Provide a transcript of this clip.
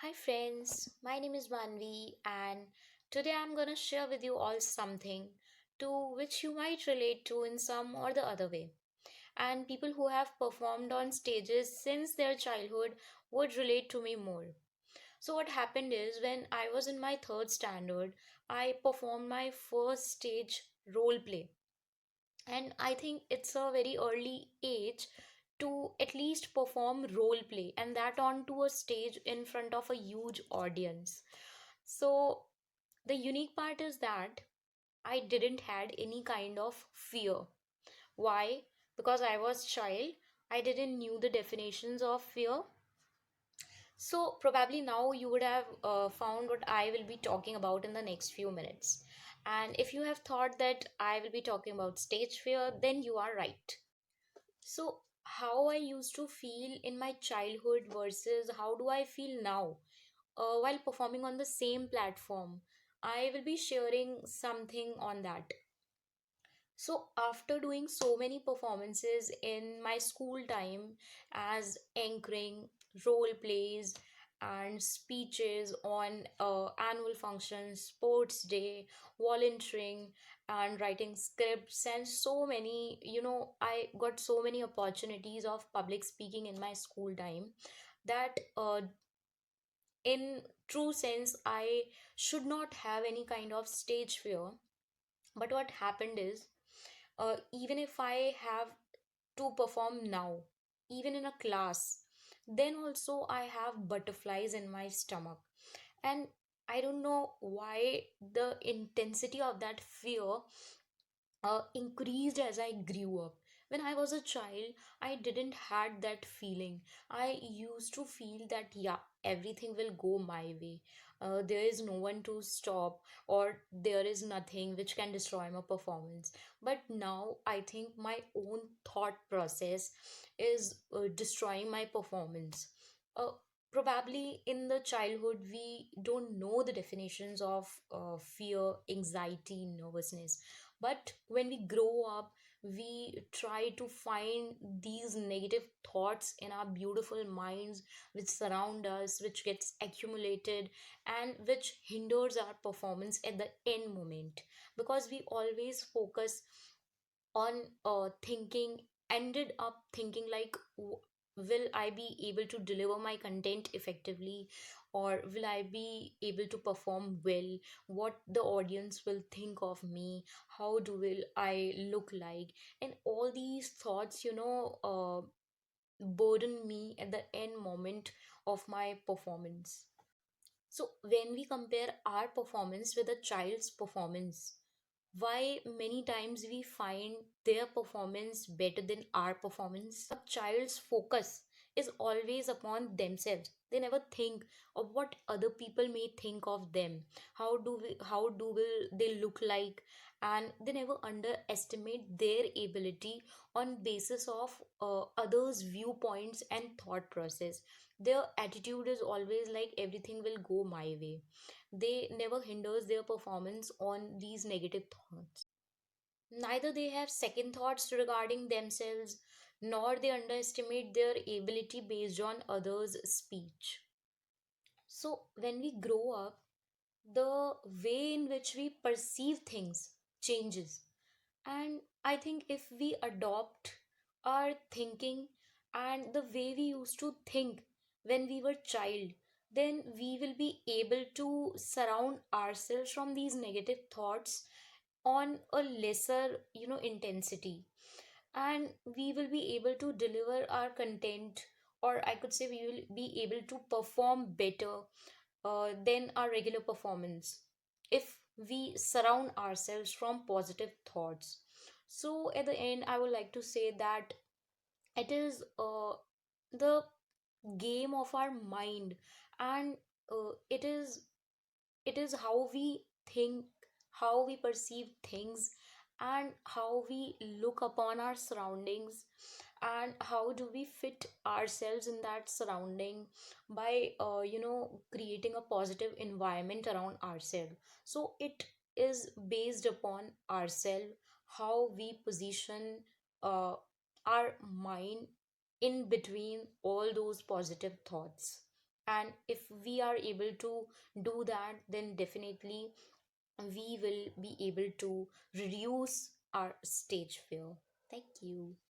Hi friends, my name is Manvi and today I'm gonna share with you all something to which you might relate to in some or the other way. And people who have performed on stages since their childhood would relate to me more. So what happened is when I was in my third standard, I performed my first stage role play, and I think it's a very early age to at least perform role play, and that onto a stage in front of a huge audience. So the unique part is that I didn't had any kind of fear. Why? Because I was child, I didn't knew the definitions of fear. So probably now you would have found what I will be talking about in the next few minutes. And if you have thought that I will be talking about stage fear, then you are right. So, how I used to feel in my childhood versus how do I feel now while performing on the same platform, I will be sharing something on that. So, after doing so many performances in my school time as anchoring, role plays, and speeches on annual functions, sports day, volunteering, and writing scripts, and so many, I got so many opportunities of public speaking in my school time that, in true sense, I should not have any kind of stage fear. But what happened is, even if I have to perform now, even in a class, then also I have butterflies in my stomach. And I don't know why the intensity of that fear increased as I grew up. When I was a child, I didn't had that feeling. I used to feel that yeah, everything will go my way. There is no one to stop, or there is nothing which can destroy my performance. But now I think my own thought process is destroying my performance. Uh, Probably in the childhood we don't know the definitions of fear, anxiety, nervousness, but when we grow up, we try to find these negative thoughts in our beautiful minds which surround us, which gets accumulated, and which hinders our performance at the end moment, because we always focus on thinking, ended up thinking like, will I be able to deliver my content effectively, or will I be able to perform well, what the audience will think of me, how do will I look like, and all these thoughts, burden me at the end moment of my performance. So when we compare our performance with a child's performance, why many times we find their performance better than our performance? A child's focus is always upon themselves. They never think of what other people may think of them. How do will they look like? And they never underestimate their ability on basis of others' viewpoints and thought process. Their attitude is always like everything will go my way. They never hinders their performance on these negative thoughts. Neither they have second thoughts regarding themselves, nor they underestimate their ability based on others' speech. So when we grow up, the way in which we perceive things changes. And I think if we adopt our thinking and the way we used to think when we were child, then we will be able to surround ourselves from these negative thoughts on a lesser, intensity, and we will be able to deliver our content, or I could say we will be able to perform better than our regular performance if we surround ourselves from positive thoughts. So at the end, I would like to say that it is the game of our mind, and it is how we think, how we perceive things, and how we look upon our surroundings, and how do we fit ourselves in that surrounding by creating a positive environment around ourselves. So it is based upon ourselves, how we position uh, our mind in between all those positive thoughts. And if we are able to do that, then definitely we will be able to reduce our stage fear. Thank you.